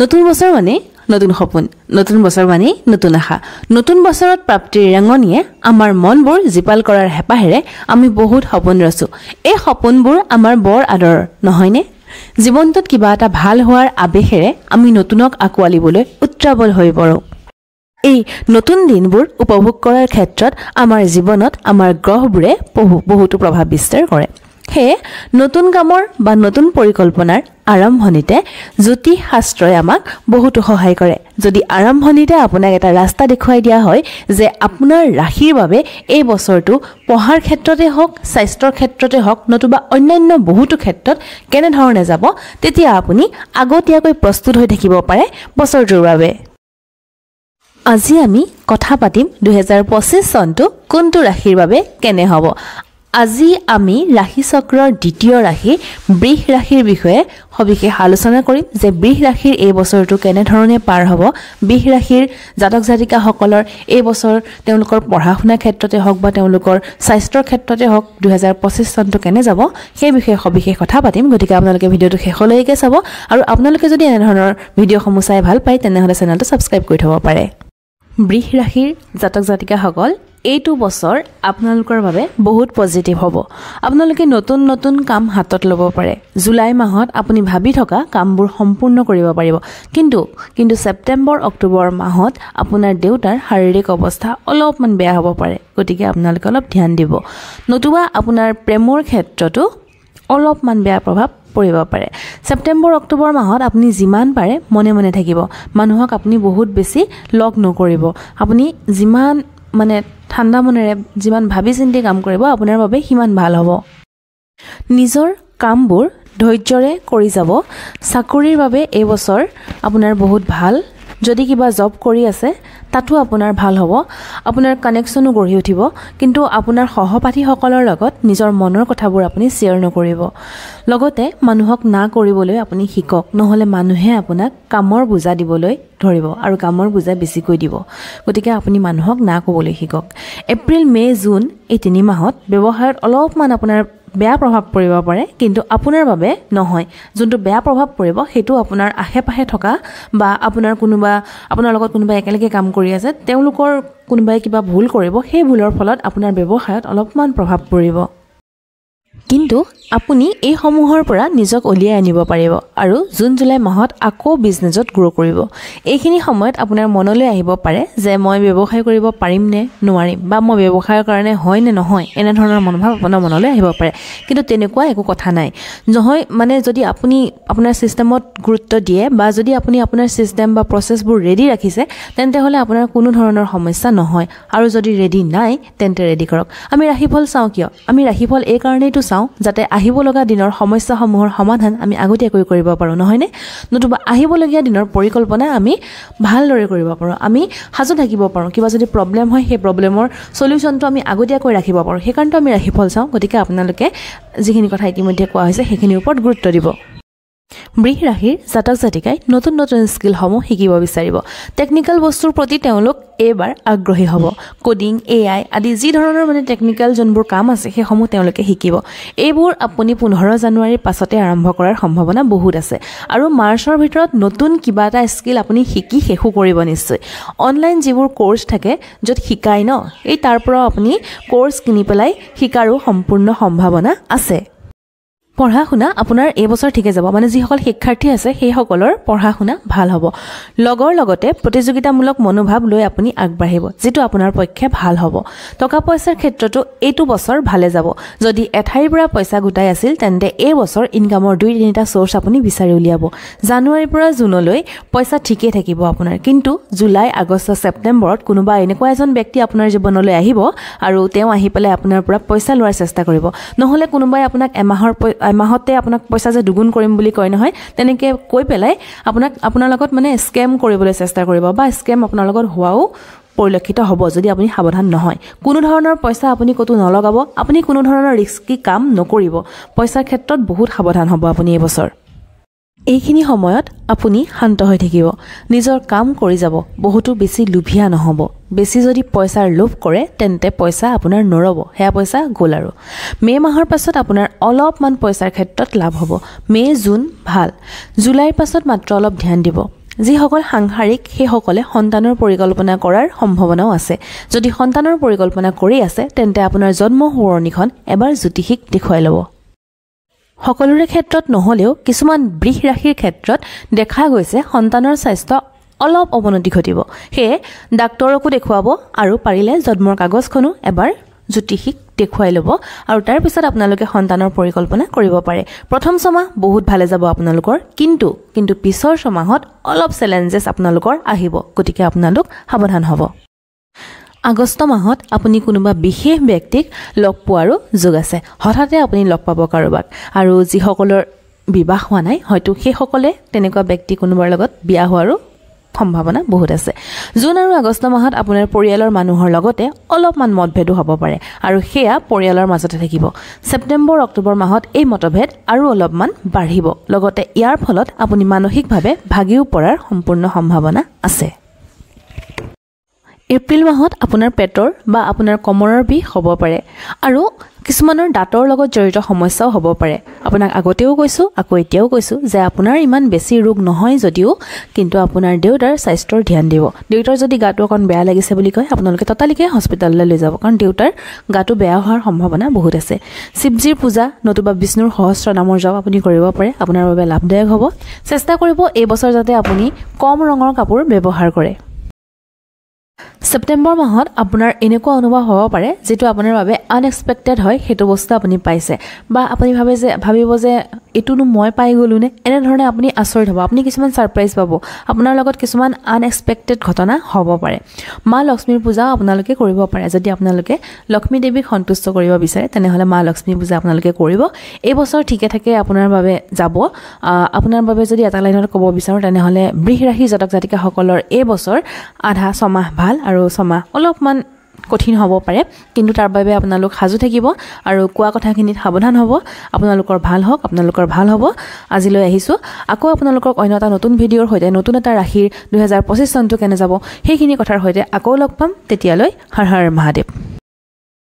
নতুন বছৰ মানে নতুন সপোন, নতুন বছৰ মানে নতুন আশা। নতুন বছৰত প্ৰাপ্তিৰ ৰেঙনিয়ে আমাৰ মনবোৰ জীপাল কৰাৰ হেঁপাহেৰে আমি বহুত সপোন ৰচোঁ। এই সপোনবোৰ আমাৰ বৰ আদৰৰ নহয়নে? জীৱনটোত কিবা এটা ভাল হোৱাৰ আৱেশেৰে আমি নতুনক আঁকোৱালিবলৈ উত্ৰাৱল হৈ পৰোঁ। এই নতুন দিনবোৰ উপভোগ কৰাৰ ক্ষেত্ৰত আমাৰ জীৱনত আমাৰ গ্ৰহবোৰে বহুতো প্ৰভাৱ বিস্তাৰ কৰে। সেয়ে নতুন কামৰ বা নতুন পৰিকল্পনাৰ আৰম্ভণিতে জ্যোতিষ শাস্ত্ৰই আমাক বহুতো সহায় কৰে। যদি আৰম্ভণিতে আপোনাক এটা ৰাস্তা দেখুৱাই দিয়া হয় যে আপোনাৰ ৰাশিৰ বাবে এই বছৰটো পঢ়াৰ ক্ষেত্ৰতে হওক, স্বাস্থ্যৰ ক্ষেত্ৰতে হওক, নতুবা অন্যান্য বহুতো ক্ষেত্ৰত কেনেধৰণে যাব, তেতিয়া আপুনি আগতীয়াকৈ প্ৰস্তুত হৈ থাকিব পাৰে বছৰটোৰ বাবে। আজি আমি কথা পাতিম 2025 চনটো কোনটো ৰাশিৰ বাবে কেনে হ'ব। আজি আমি ৰাশি চক্ৰৰ দ্বিতীয় ৰাশি বৃষ ৰাশিৰ বিষয়ে সবিশেষ আলোচনা কৰিম যে বৃষ ৰাশিৰ এই বছৰটো কেনেধৰণে পাৰ হ'ব, বৃষ ৰাশিৰ জাতক জাতিকাসকলৰ এই বছৰ তেওঁলোকৰ পঢ়া শুনাৰ ক্ষেত্ৰতে হওক বা তেওঁলোকৰ স্বাস্থ্যৰ ক্ষেত্ৰতে হওক 2025 চনটো কেনে যাব সেই বিষয়ে সবিশেষ কথা পাতিম। গতিকে আপোনালোকে ভিডিঅ'টো শেষলৈকে চাব আৰু আপোনালোকে যদি এনেধৰণৰ ভিডিঅ'সমূহ চাই ভাল পায় তেনেহ'লে চেনেলটো ছাবস্ক্ৰাইব কৰি থ'ব পাৰে। বৃষ ৰাশিৰ জাতক জাতিকাসকল, এইটো বছৰ আপোনালোকৰ বাবে বহুত পজিটিভ হ'ব। আপোনালোকে নতুন নতুন কাম হাতত ল'ব পাৰে। জুলাই মাহত আপুনি ভাবি থকা কামবোৰ সম্পূৰ্ণ কৰিব পাৰিব। কিন্তু ছেপ্টেম্বৰ অক্টোবৰ মাহত আপোনাৰ দেউতাৰ শাৰীৰিক অৱস্থা অলপমান বেয়া হ'ব পাৰে। গতিকে আপোনালোকে অলপ ধ্যান দিব। নতুবা আপোনাৰ প্ৰেমৰ ক্ষেত্ৰতো অলপমান বেয়া প্ৰভাৱ পৰিব পাৰে। ছেপ্টেম্বৰ অক্টোবৰ মাহত আপুনি যিমান পাৰে মনে মনে থাকিব। মানুহক আপুনি বহুত বেছি লগ নকৰিব। আপুনি যিমান ঠাণ্ডা মনেৰে যিমান ভাবি চিন্তি কাম কৰিব আপোনাৰ বাবে সিমান ভাল হ'ব। নিজৰ কামবোৰ ধৈৰ্যৰে কৰি যাব। চাকৰিৰ বাবে এই বছৰ আপোনাৰ বহুত ভাল। যদি কিবা জব কৰি আছে তাতো আপোনাৰ ভাল হ'ব। আপোনাৰ কানেকশ্যনো গঢ়ি উঠিব। কিন্তু আপোনাৰ সহপাঠীসকলৰ লগত নিজৰ মনৰ কথাবোৰ আপুনি শ্বেয়াৰ নকৰিব। লগতে মানুহক না কৰিবলৈ আপুনি শিকক, নহ'লে মানুহে আপোনাক কামৰ বোজা দিবলৈ ধৰিব আৰু কামৰ বোজা বেছিকৈ দিব। গতিকে আপুনি মানুহক না ক'বলৈ শিকক। এপ্ৰিল, মে', জুন এই 3 মাহত ব্যৱসায়ত অলপমান আপোনাৰ বেয়া প্ৰভাৱ পৰিব পাৰে, কিন্তু আপোনাৰ বাবে নহয়। যোনটো বেয়া প্ৰভাৱ পৰিব সেইটো আপোনাৰ আশে পাশে থকা বা আপোনাৰ লগত কোনোবা একেলগে কাম কৰি আছে তেওঁলোকৰ কোনোবাই কিবা ভুল কৰিব, সেই ভুলৰ ফলত আপোনাৰ ব্যৱসায়ত অলপমান প্ৰভাৱ পৰিব। কিন্তু আপুনি এইসমূহৰ পৰা নিজক উলিয়াই আনিব পাৰিব আৰু জুন জুলাই মাহত আকৌ বিজনেছত গ্ৰ' কৰিব। এইখিনি সময়ত আপোনাৰ মনলৈ আহিব পাৰে যে মই ব্যৱসায় কৰিব পাৰিম নে নোৱাৰিম, বা মই ব্যৱসায়ৰ কাৰণে হয় নে নহয়, এনেধৰণৰ মনোভাৱ আপোনাৰ মনলৈ আহিব পাৰে। কিন্তু তেনেকুৱা একো কথা নাই। যদি আপুনি আপোনাৰ ছিষ্টেমত গুৰুত্ব দিয়ে বা যদি আপুনি আপোনাৰ ছিষ্টেম বা প্ৰচেছবোৰ ৰেডি ৰাখিছে তেন্তে হ'লে আপোনাৰ কোনো ধৰণৰ সমস্যা নহয়। আৰু যদি ৰেডি নাই তেন্তে ৰেডি কৰক। আমি ৰাশিফল চাওঁ কিয়? আমি ৰাশিফল এই কাৰণেইটো চাওঁ যাতে আহিব লগা দিনৰ সমস্যাসমূহৰ সমাধান আমি আগতীয়াকৈ কৰিব পাৰোঁ, নহয়নে? নতুবা আহিবলগীয়া দিনৰ পৰিকল্পনা আমি ভালদৰে কৰিব পাৰোঁ। আমি সাজু থাকিব পাৰোঁ। কিবা যদি প্ৰব্লেম হয় সেই প্ৰব্লেমৰ চলিউশ্যনটো আমি আগতীয়াকৈ ৰাখিব পাৰোঁ। সেইকাৰণেতো আমি ৰাশিফল চাওঁ। গতিকে আপোনালোকে যিখিনি কথা ইতিমধ্যে কোৱা হৈছে সেইখিনিৰ ওপৰত গুৰুত্ব দিব। বৃষ ৰাশিৰ জাতক জাতিকাই নতুন নতুন স্কিলসমূহ শিকিব বিচাৰিব। টেকনিকেল বস্তুৰ প্ৰতি তেওঁলোক এইবাৰ আগ্ৰহী হ'ব। কোডিং, AI আদি যি ধৰণৰ টেকনিকেল যোনবোৰ কাম আছে সেইসমূহ তেওঁলোকে শিকিব। এইবোৰ আপুনি 15 জানুৱাৰীৰ পাছতে আৰম্ভ কৰাৰ সম্ভাৱনা বহুত আছে। আৰু মাৰ্চৰ ভিতৰত নতুন কিবা এটা স্কিল আপুনি শিকি শেষো কৰিব নিশ্চয়। অনলাইন যিবোৰ কোৰ্চ থাকে য'ত শিকায় এই তাৰ পৰাও আপুনি কোৰ্চ কিনি পেলাই শিকাৰো সম্পূৰ্ণ সম্ভাৱনা আছে। পঢ়া শুনা আপোনাৰ এই বছৰ ঠিকে যাব। যিসকল শিক্ষাৰ্থী আছে সেইসকলৰ পঢ়া শুনা ভাল হ'ব। লগতে প্ৰতিযোগিতামূলক মনোভাৱ লৈ আপুনি আগবাঢ়িব, যিটো আপোনাৰ পক্ষে ভাল হ'ব। টকা পইচাৰ ক্ষেত্ৰতো এইটো বছৰ ভালে যাব। যদি এঠাইৰ পৰা পইচা গোটাই আছিল তেন্তে এই বছৰ ইনকামৰ 2-3টা চ'ৰ্চ আপুনি বিচাৰি উলিয়াব। জানুৱাৰীৰ পৰা জুনলৈ পইচা ঠিকেই থাকিব আপোনাৰ। কিন্তু জুলাই, আগষ্ট, ছেপ্টেম্বৰত কোনোবা এনেকুৱা এজন ব্যক্তি আপোনাৰ জীৱনলৈ আহিব আৰু তেওঁ আহি পেলাই আপোনাৰ পৰা পইচা লোৱাৰ চেষ্টা কৰিব। নহ'লে কোনোবাই আপোনাক এমাহতে আপোনাক পইচা যে দুগুণ কৰিম বুলি কয় নহয়, তেনেকৈ কৈ পেলাই আপোনাৰ লগত স্কেম কৰিবলৈ চেষ্টা কৰিব বা স্কেম আপোনাৰ লগত হোৱাও পৰিলক্ষিত হ'ব যদি আপুনি সাৱধান নহয়। কোনো ধৰণৰ পইচা আপুনি ক'তো নলগাব। আপুনি কোনো ধৰণৰ ৰিস্কি কাম নকৰিব। পইচাৰ ক্ষেত্ৰত বহুত সাৱধান হ'ব আপুনি এই বছৰ। এইখিনি সময়ত আপুনি শান্ত হৈ থাকিব। নিজৰ কাম কৰি যাব। বহুতো বেছি লোভীয়া নহ'ব। বেছি যদি পইচাৰ লোভ কৰে তেন্তে পইচা আপোনাৰ নৰব। সেয়া পইচা গ'ল আৰু। মে' মাহৰ পাছত আপোনাৰ অলপমান পইচাৰ ক্ষেত্ৰত লাভ হ'ব। মে' জুন ভাল। জুলাইৰ পাছত মাত্ৰ অলপ ধ্যান দিব। যিসকল সাংসাৰিক সেইসকলে সন্তানৰ পৰিকল্পনা কৰাৰ সম্ভাৱনাও আছে যদি সন্তানৰ পৰিকল্পনা কৰি আছে তেন্তে আপোনাৰ জন্ম সোঁৱৰণীখন এবাৰ জ্যোতিষীক দেখুৱাই ল'ব সকলোৰে ক্ষেত্ৰত নহলেও কিছুমান বৃষ ৰাশিৰ ক্ষেত্ৰত দেখা গৈছে সন্তানৰ স্বাস্থ্য অলপ অৱনতি ঘটিব সেয়ে ডাক্তৰকো দেখুৱাব আৰু পাৰিলে জন্মৰ কাগজখনো এবাৰ জ্যোতিষীক দেখুৱাই ল'ব আৰু তাৰ পিছত আপোনালোকে সন্তানৰ পৰিকল্পনা কৰিব পাৰে প্ৰথম ছমাহ বহুত ভালে যাব আপোনালোকৰ কিন্তু পিছৰ ছমাহত অলপ চ্যালেঞ্জেস আপোনালোকৰ আহিব গতিকে আপোনালোক সাৱধান হ'ব আগষ্ট মাহত আপুনি কোনোবা বিশেষ ব্যক্তিক লগ পোৱাৰো যোগ আছে হঠাতে আপুনি লগ পাব কাৰোবাক আৰু যিসকলৰ বিবাহ হোৱা নাই হয়তো সেইসকলে তেনেকুৱা ব্যক্তি কোনোবাৰ লগত বিয়া হোৱাৰো সম্ভাৱনা বহুত আছে জুন আৰু আগষ্ট মাহত আপোনাৰ পৰিয়ালৰ মানুহৰ লগতে অলপমান মতভেদ হ'ব পাৰে আৰু হেয়া পৰিয়ালৰ মাজতে থাকিব সেপ্টেম্বৰ অক্টোবৰ মাহত এই মতভেদ আৰু অলপমান বাঢ়িব লগতে ইয়াৰ ফলত আপুনি মানসিকভাৱে ভাগিও পৰাৰ সম্পূৰ্ণ সম্ভাৱনা আছে এপ্ৰিল মাহত আপোনাৰ পেটৰ বা আপোনাৰ কমৰৰ বিষ হ'ব পাৰে আৰু কিছুমানৰ দাঁতৰ লগত জড়িত সমস্যাও হ'ব পাৰে আপোনাক আগতেও কৈছো আকৌ এতিয়াও কৈছো যে আপোনাৰ ইমান বেছি ৰোগ নহয় যদিও কিন্তু আপোনাৰ দেউতাৰ স্বাস্থ্যৰ ধ্যান দিব দেউতাৰ যদি গাটো অকন বেয়া লাগিছে বুলি কয় আপোনালোকে ততালিকে হস্পিটাললৈ লৈ যাব কাৰণ দেউতাৰ গাটো বেয়া হোৱাৰ সম্ভাৱনা বহুত আছে শিৱজীৰ পূজা নতুবা বিষ্ণুৰ সহস্ৰ নামৰ জপ আপুনি কৰিব পাৰে আপোনাৰ বাবে লাভদায়ক হ'ব চেষ্টা কৰিব এই বছৰ যাতে আপুনি কম ৰঙৰ কাপোৰ ব্যৱহাৰ কৰে সেপ্টেম্বৰ মাহত আপোনাৰ এনেকুৱা অনুভৱ হ'ব পাৰে যেটো আপোনাৰ বাবে আনএক্সপেক্টেড হয় হেতু বস্তু আপুনি পাইছে বা আপুনি ভাবিব যে এটুনো মই পাই গলুনে এনে ধৰণে আপুনি আচৰিত হ'ব আপুনি কিছুমান সাৰপ্ৰাইজ পাব আপোনাৰ লগত কিছুমান আনএক্সপেক্টেড ঘটনা হ'ব পাৰে মা লক্ষ্মীৰ পূজা আপোনালোকে কৰিব পাৰে যদি আপোনালোকে লক্ষ্মী দেৱীক সন্তুষ্ট কৰিব বিচাৰে তেনেহলে মা লক্ষ্মী পূজা আপোনালোকে কৰিব এই বছৰ ঠিকে থাকে আপোনাৰ বাবে যাব আপোনাৰ বাবে যদি এটা লাইনত ক'ব বিচাৰো তেনেহলে বৃষ ৰাশি জাতক জাতিকা সকলৰ এই বছৰ আধা ছমাহ ভাল আৰু ছমাহ অলপমান কঠিন হ'ব পাৰে কিন্তু তাৰ বাবে আপোনালোক সাজু থাকিব আৰু কোৱা কথাখিনিত সাৱধান হ'ব আপোনালোকৰ ভাল হ'ব আজিলৈ আহিছো আকৌ আপোনালোকক অন্য এটা নতুন ভিডিঅ'ৰ সৈতে নতুন এটা ৰাশিৰ 2025 চনটো কেনে যাব সেইখিনি কথাৰ সৈতে আকৌ লগ পাম তেতিয়ালৈ হৰ হৰ মহাদেৱ